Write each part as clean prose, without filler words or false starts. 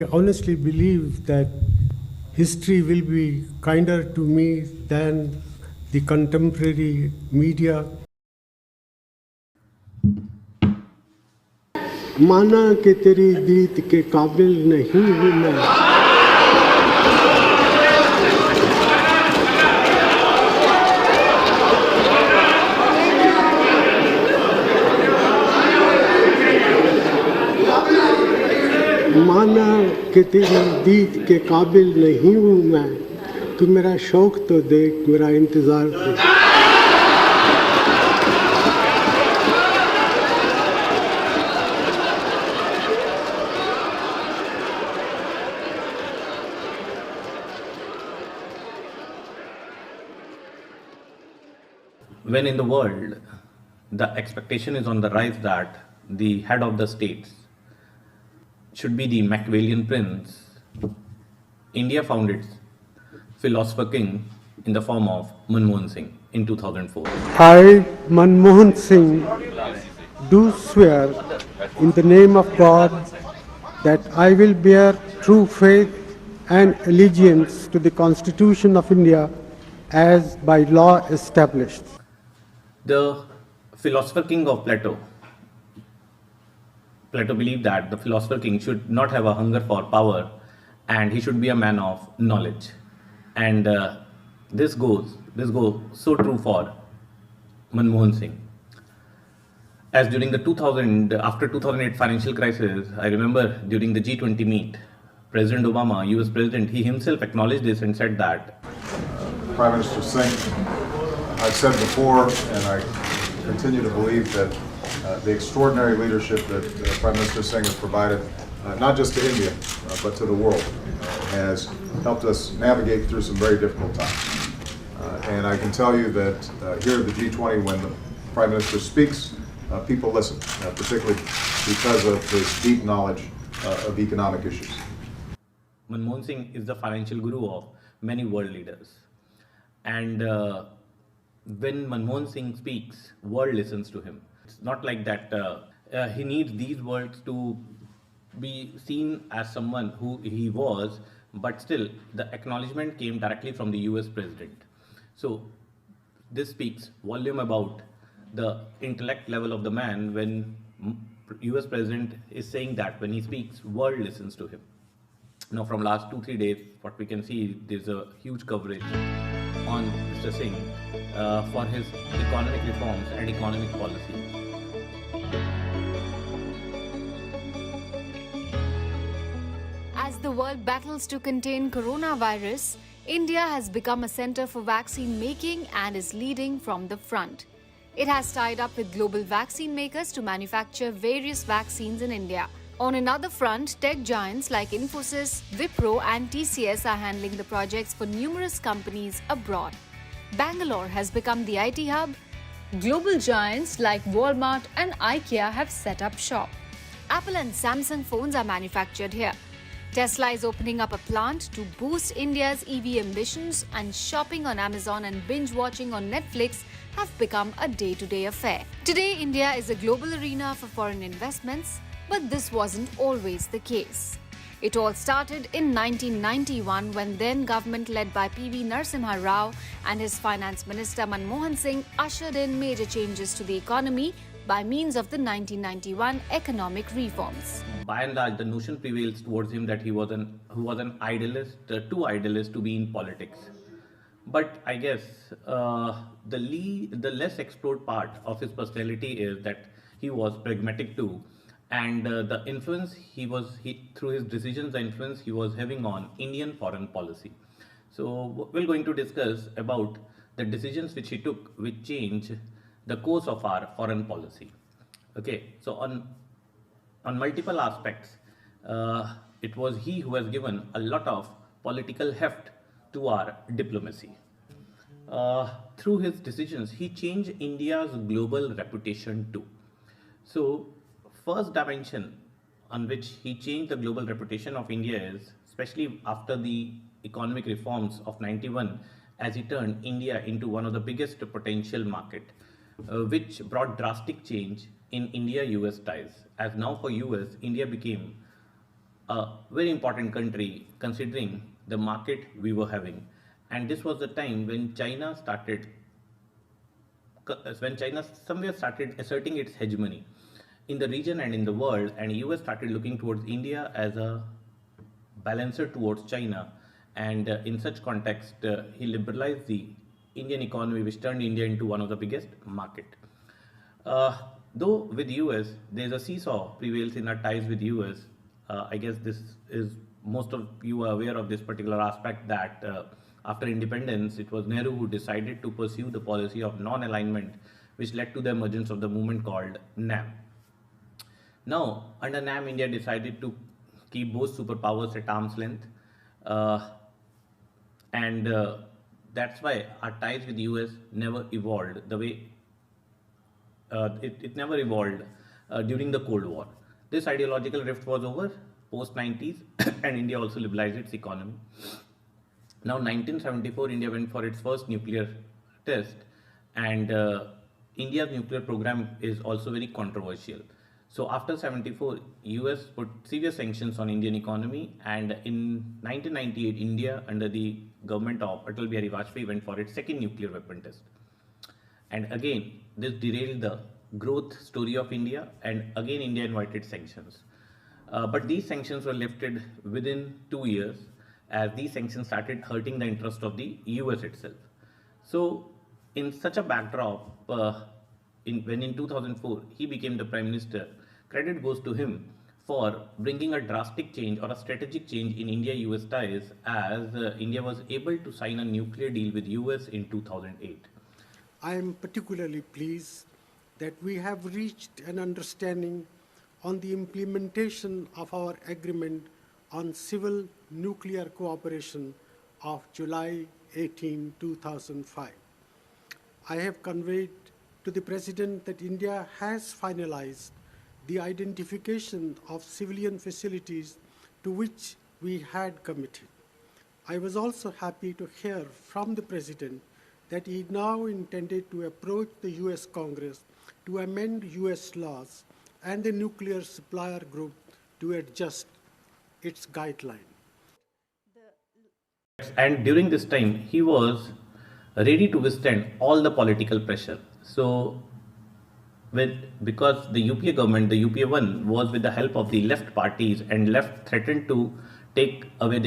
I honestly believe that history will be kinder to me than the contemporary media. माना कि तेरी दीद के काबिल नहीं हूँ मैं, माना कि तेरी दीद के काबिल नहीं हूँ मैं, तू मेरा शौक तो देख, मेरा इंतज़ार देख. When in the world the expectation is on the rise that the head of the states should be the Machiavellian prince, India found its philosopher king in the form of Manmohan Singh in 2004. I, Manmohan Singh, do swear in the name of God that I will bear true faith and allegiance to the Constitution of India as by law established. The philosopher king of Plato believed that the philosopher king should not have a hunger for power and he should be a man of knowledge. And this goes so true for Manmohan Singh. As during the after 2008 financial crisis, I remember during the G20 meet, President Obama, US President, he himself acknowledged this and said that Prime Minister Singh, I've said before, and I continue to believe that the extraordinary leadership that Prime Minister Singh has provided, not just to India, but to the world, has helped us navigate through some very difficult times. And I can tell you that here at the G20, when the Prime Minister speaks, people listen, particularly because of his deep knowledge of economic issues. Manmohan Singh is the financial guru of many world leaders. And when Manmohan Singh speaks, world listens to him. It's not like that he needs these words to be seen as someone who he was, but still the acknowledgement came directly from the US president. So this speaks volume about the intellect level of the man when US president is saying that when he speaks, world listens to him. Now from last 2-3 days, what we can see, there's a huge coverage on Mr. Singh for his economic reforms and economic policies. As the world battles to contain coronavirus, India has become a center for vaccine making and is leading from the front. It has tied up with global vaccine makers to manufacture various vaccines in India. On another front, tech giants like Infosys, Wipro and TCS are handling the projects for numerous companies abroad. Bangalore has become the IT hub. Global giants like Walmart and IKEA have set up shop. Apple and Samsung phones are manufactured here. Tesla is opening up a plant to boost India's EV ambitions, and shopping on Amazon and binge watching on Netflix have become a day-to-day affair. Today, India is a global arena for foreign investments, but this wasn't always the case. It all started in 1991 when then government led by P.V. Narasimha Rao and his finance minister Manmohan Singh ushered in major changes to the economy by means of the 1991 economic reforms. By and large, the notion prevails towards him that he was an idealist, too idealist to be in politics. But I guess the less explored part of his personality is that he was pragmatic too, and the influence through his decisions, the influence he was having on Indian foreign policy. So we're going to discuss about the decisions which he took, which changed the course of our foreign policy. Okay, so on multiple aspects, it was he who has given a lot of political heft to our diplomacy. Through his decisions, he changed India's global reputation too. So, first dimension on which he changed the global reputation of India is, especially after the economic reforms of 91, as he turned India into one of the biggest potential market, which brought drastic change in India-US ties. As now for US, India became a very important country considering the market we were having. And this was the time when China somewhere started asserting its hegemony in the region and in the world, and US started looking towards India as a balancer towards China. And in such context, he liberalized the Indian economy, which turned India into one of the biggest market. Though with US, there's a seesaw prevails in our ties with US. I guess this is, most of you are aware of this particular aspect, that after independence, it was Nehru who decided to pursue the policy of non-alignment, which led to the emergence of the movement called NAM. Now, under NAM, India decided to keep both superpowers at arm's length, and that's why our ties with the US never evolved the way it never evolved during the Cold War. This ideological rift was over post 90s, and India also liberalized its economy. Now, 1974, India went for its first nuclear test, and India's nuclear program is also very controversial. So after 74, US put severe sanctions on Indian economy, and in 1998, India, under the government of Atal Bihari Vajpayee, went for its second nuclear weapon test. And again, this derailed the growth story of India, and again India invited sanctions. But these sanctions were lifted within 2 years, as these sanctions started hurting the interest of the US itself. So in such a backdrop, when in 2004 he became the Prime Minister, credit goes to him for bringing a drastic change or a strategic change in India-US ties, as India was able to sign a nuclear deal with US in 2008. I am particularly pleased that we have reached an understanding on the implementation of our agreement on civil nuclear cooperation of July 18, 2005. I have conveyed to the President that India has finalized the identification of civilian facilities to which we had committed. I was also happy to hear from the President that he now intended to approach the US Congress to amend US laws and the nuclear supplier group to adjust its guideline. And during this time, he was ready to withstand all the political pressure. So, because the UPA government, the UPA 1, was with the help of the left parties, and left threatened to take down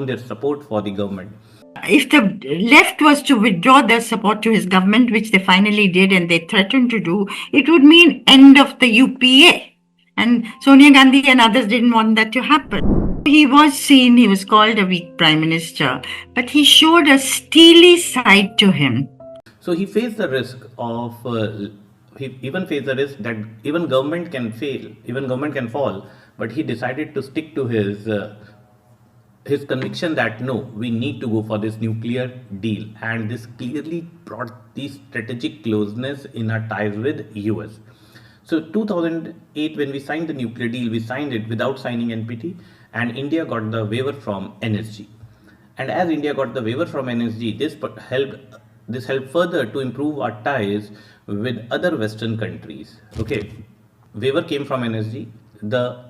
their support for the government. If the left was to withdraw their support to his government, which they finally did and they threatened to do, it would mean end of the UPA. And Sonia Gandhi and others didn't want that to happen. He was called a weak prime minister, but he showed a steely side to him. So he faced the risk of, he even faced the risk that even government can fail, even government can fall, but he decided to stick to his conviction that no, we need to go for this nuclear deal, and this clearly brought the strategic closeness in our ties with US. So 2008, when we signed the nuclear deal, we signed it without signing NPT, and India got the waiver from NSG. And as India got the waiver from NSG, this helped further to improve our ties with other Western countries. Okay, waiver came from NSG. The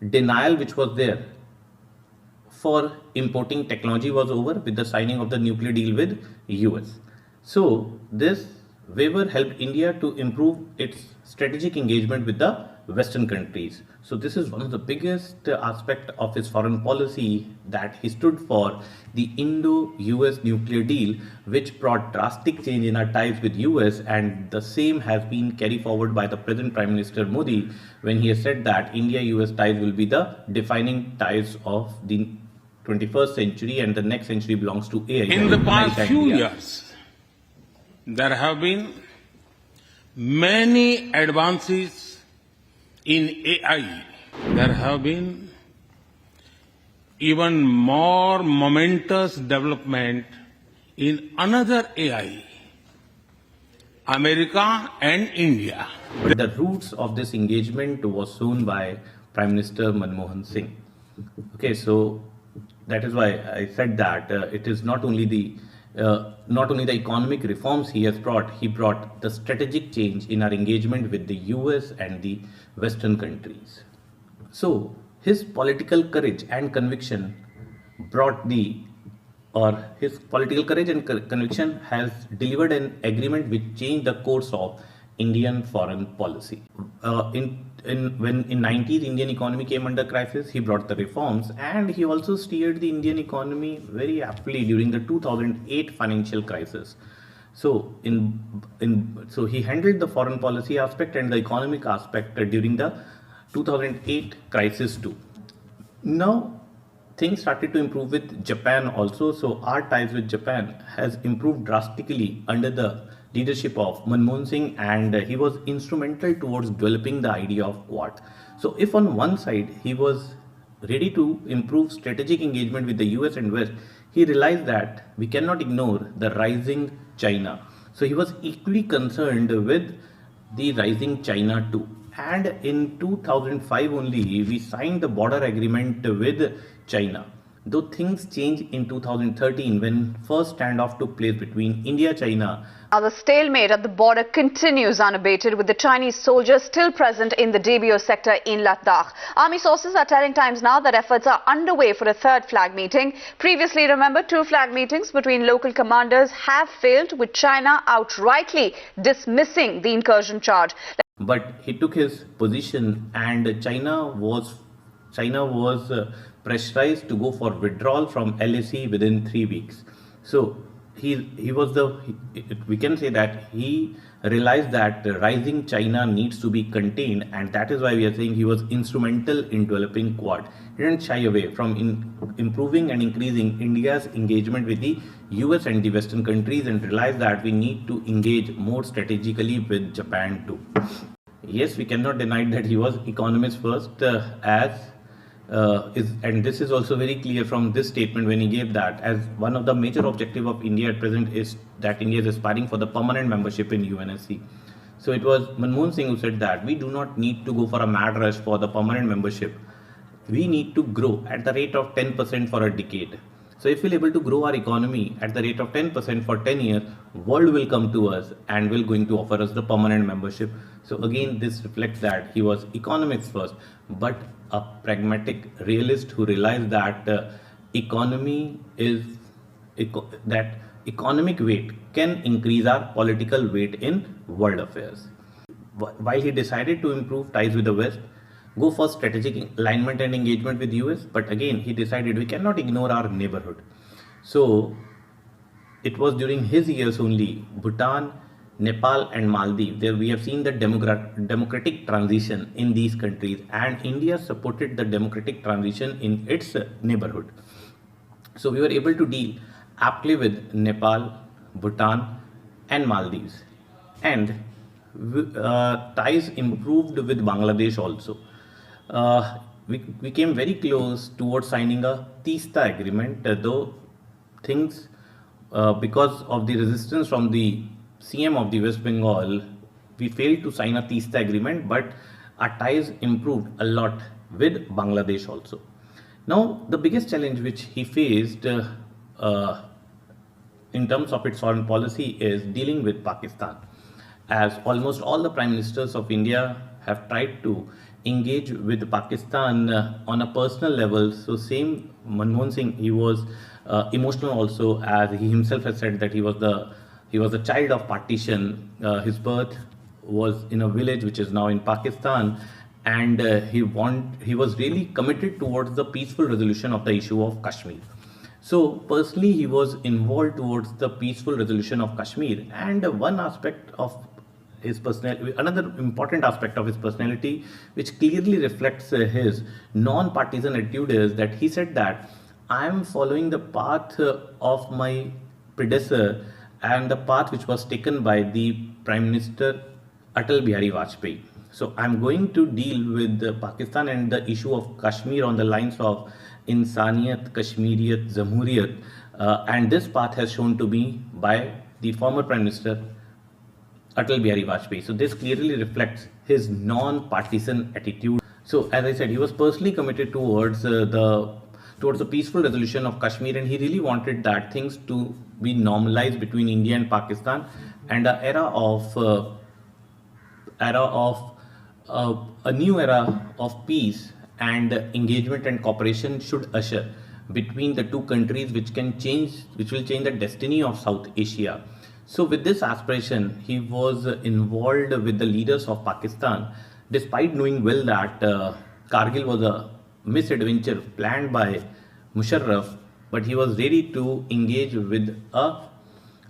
denial which was there for importing technology was over with the signing of the nuclear deal with US. So this waiver helped India to improve its strategic engagement with the Western countries. So this is one of the biggest aspect of his foreign policy, that he stood for the Indo-US nuclear deal, which brought drastic change in our ties with US, and the same has been carried forward by the present Prime Minister Modi when he has said that India-US ties will be the defining ties of the 21st century, and the next century belongs to AI. In the past few years, there have been many advances in AI. There have been even more momentous development in another AI, America and India. But the roots of this engagement was sown by Prime Minister Manmohan Singh. Okay, so that is why I said that it is not only the economic reforms he brought the strategic change in our engagement with the US and the Western countries. So his political courage and conviction brought the or his political courage and conviction has delivered an agreement which changed the course of Indian foreign policy. When in 90s Indian economy came under crisis, he brought the reforms, and he also steered the Indian economy very aptly during the 2008 financial crisis. So so he handled the foreign policy aspect and the economic aspect during the 2008 crisis too. Now things started to improve with Japan also. So our ties with Japan has improved drastically under the leadership of Manmohan Singh, and he was instrumental towards developing the idea of Quad. So if on one side he was ready to improve strategic engagement with the US and West, he realized that we cannot ignore the rising China. So he was equally concerned with the rising China too. And in 2005 only, we signed the border agreement with China. Though things changed in 2013 when first standoff took place between India and China. Now the stalemate at the border continues unabated, with the Chinese soldiers still present in the DBO sector in Ladakh. Army sources are telling Times Now that efforts are underway for a third flag meeting. Previously, remember, 2 flag meetings between local commanders have failed, with China outrightly dismissing the incursion charge. But he took his position, and China was pressurized to go for withdrawal from LAC within 3 weeks. So we can say that he realized that rising China needs to be contained, and that is why we are saying he was instrumental in developing Quad. He didn't shy away from improving and increasing India's engagement with the US and the Western countries, and realized that we need to engage more strategically with Japan too. Yes, we cannot deny that he was economist first, and this is also very clear from this statement when he gave that as one of the major objectives of India at present is that India is aspiring for the permanent membership in UNSC. So it was Manmohan Singh who said that we do not need to go for a mad rush for the permanent membership. We need to grow at the rate of 10% for a decade. So if we're able to grow our economy at the rate of 10% for 10 years, world will come to us and will going to offer us the permanent membership. So again, this reflects that he was economics first, but a pragmatic realist who realized that economic weight can increase our political weight in world affairs. While he decided to improve ties with the West, go for strategic alignment and engagement with US, but again he decided we cannot ignore our neighborhood. So it was during his years only Bhutan, Nepal and Maldives, there we have seen the democratic transition in these countries, and India supported the democratic transition in its neighborhood. So we were able to deal aptly with Nepal, Bhutan and Maldives, and ties improved with Bangladesh also. We came very close towards signing a Teesta agreement, though things because of the resistance from the CM of the West Bengal, we failed to sign a Teesta agreement, but our ties improved a lot with Bangladesh also. Now, the biggest challenge which he faced in terms of its foreign policy is dealing with Pakistan, as almost all the prime ministers of India have tried to engage with Pakistan on a personal level. So same Manmohan Singh, he was emotional also, as he himself has said that he was a child of partition. His birth was in a village which is now in Pakistan, and he was really committed towards the peaceful resolution of the issue of Kashmir. So personally he was involved towards the peaceful resolution of Kashmir, and one aspect of his personality, another important aspect of his personality which clearly reflects his non-partisan attitude is that he said that I am following the path of my predecessor and the path which was taken by the Prime Minister Atal Bihari Vajpayee. So I'm going to deal with Pakistan and the issue of Kashmir on the lines of Insaniyat, Kashmiriyat, Jamhuriyat, and this path has shown to me by the former Prime Minister Atal Bihari Vajpayee. So this clearly reflects his non-partisan attitude. So as I said, he was personally committed towards the peaceful resolution of Kashmir, and he really wanted that things to be normalized between India and Pakistan, and a new era of peace and engagement and cooperation should usher between the two countries, which will change the destiny of South Asia. So with this aspiration, he was involved with the leaders of Pakistan, despite knowing well that Kargil was a misadventure planned by Musharraf, but he was ready to engage with a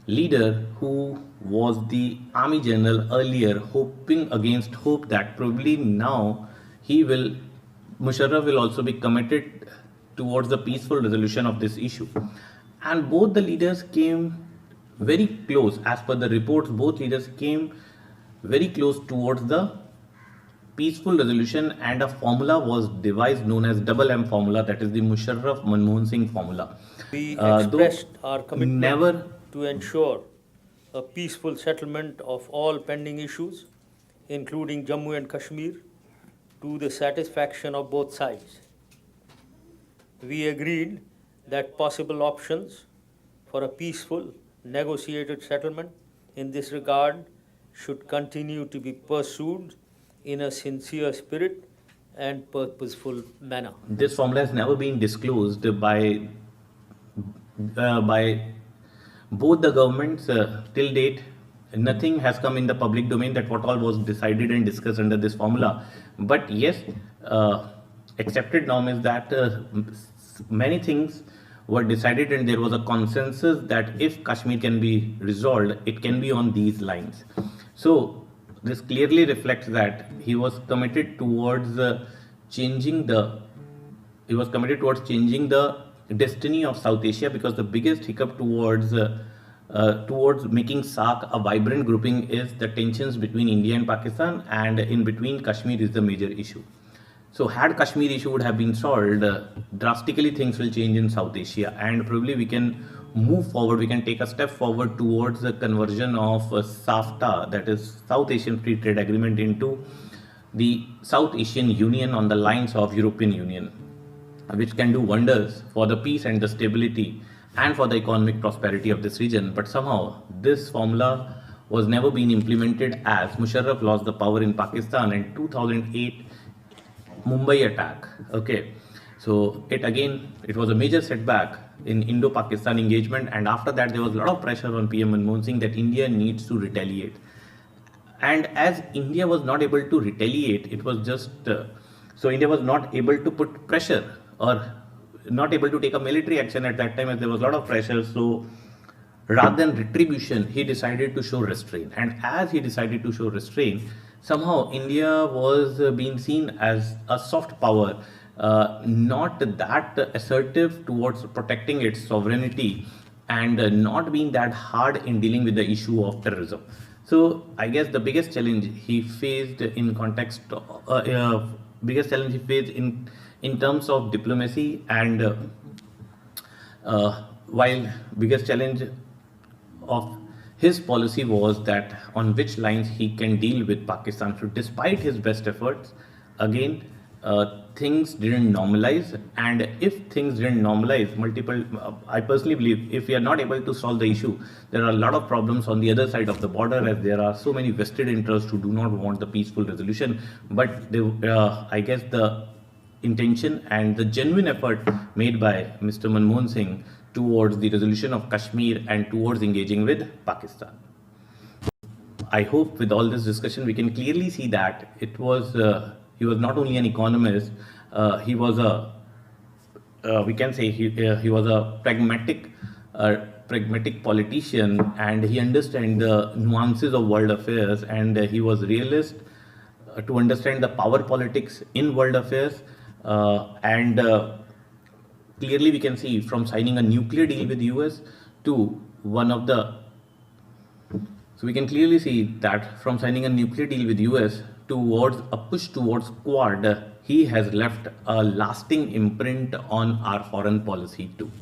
leader who was the army general earlier, hoping against hope that probably now Musharraf will also be committed towards the peaceful resolution of this issue. And both the leaders came very close. As per the reports, both leaders came very close towards the peaceful resolution, and a formula was devised known as double M formula, that is the Musharraf Manmohan Singh formula. We expressed our commitment never to ensure a peaceful settlement of all pending issues, including Jammu and Kashmir, to the satisfaction of both sides. We agreed that possible options for a peaceful, negotiated settlement in this regard should continue to be pursued in a sincere spirit and purposeful manner. This formula has never been disclosed by both the governments till date. Nothing has come in the public domain that what all was decided and discussed under this formula. But yes, accepted norm is that many things were decided, and there was a consensus that if Kashmir can be resolved, it can be on these lines. So this clearly reflects that he was committed towards changing the destiny of South Asia, because the biggest hiccup towards making SAARC a vibrant grouping is the tensions between India and Pakistan, and in between Kashmir is the major issue. So had Kashmir issue would have been solved, drastically things will change in South Asia, and probably we can move forward, we can take a step forward towards the conversion of SAFTA, that is South Asian Free Trade Agreement, into the South Asian Union on the lines of European Union, which can do wonders for the peace and the stability and for the economic prosperity of this region. But somehow this formula was never been implemented, as Musharraf lost the power in Pakistan in 2008 Mumbai attack. Okay, so it was a major setback in Indo-Pakistan engagement, and after that there was a lot of pressure on PM Manmohan Singh that India needs to retaliate. And as India was not able to retaliate, it was just so India was not able to put pressure or not able to take a military action at that time, as there was a lot of pressure. So rather than retribution, he decided to show restraint, and as he decided to show restraint, somehow India was being seen as a soft power, not that assertive towards protecting its sovereignty, and not being that hard in dealing with the issue of terrorism. So I guess the biggest challenge he faced in terms of diplomacy, and while biggest challenge of his policy was that on which lines he can deal with Pakistan. So despite his best efforts, again, things didn't normalize, and if things didn't normalize, I personally believe if we are not able to solve the issue, there are a lot of problems on the other side of the border, as there are so many vested interests who do not want the peaceful resolution. But I guess the intention and the genuine effort made by Mr. Manmohan Singh towards the resolution of Kashmir and towards engaging with Pakistan. I hope with all this discussion we can clearly see that he was not only an economist, he was a pragmatic politician, and he understood the nuances of world affairs, and he was realist to understand the power politics in world affairs, and clearly we can see from signing a nuclear deal with the US to so we can clearly see that from signing a nuclear deal with US towards a push towards Quad, he has left a lasting imprint on our foreign policy too.